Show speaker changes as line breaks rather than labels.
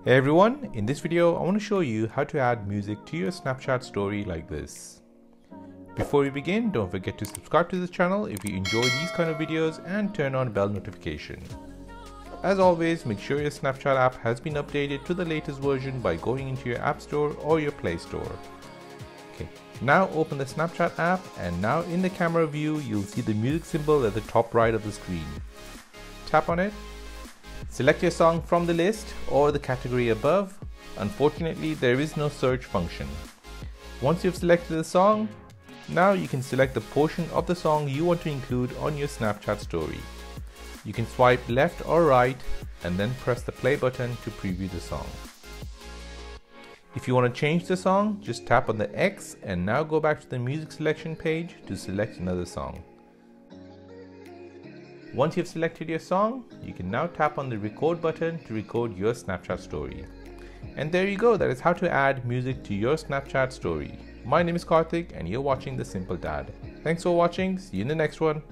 Hey everyone, in this video I want to show you how to add music to your Snapchat story like this. Before we begin, don't forget to subscribe to this channel if you enjoy these kind of videos and turn on bell notification. As always, make sure your Snapchat app has been updated to the latest version by going into your App Store or your Play Store. Okay, now open the Snapchat app, and now in the camera view you'll see the music symbol at the top right of the screen. Tap on it. Select your song from the list or the category above. Unfortunately, there is no search function. Once you've selected the song, now you can select the portion of the song you want to include on your Snapchat story. You can swipe left or right and then press the play button to preview the song. If you want to change the song, just tap on the X and now go back to the music selection page to select another song. Once you've selected your song, you can now tap on the record button to record your Snapchat story. And there you go, that is how to add music to your Snapchat story. My name is Karthik and you're watching The Simple Dad. Thanks for watching, see you in the next one.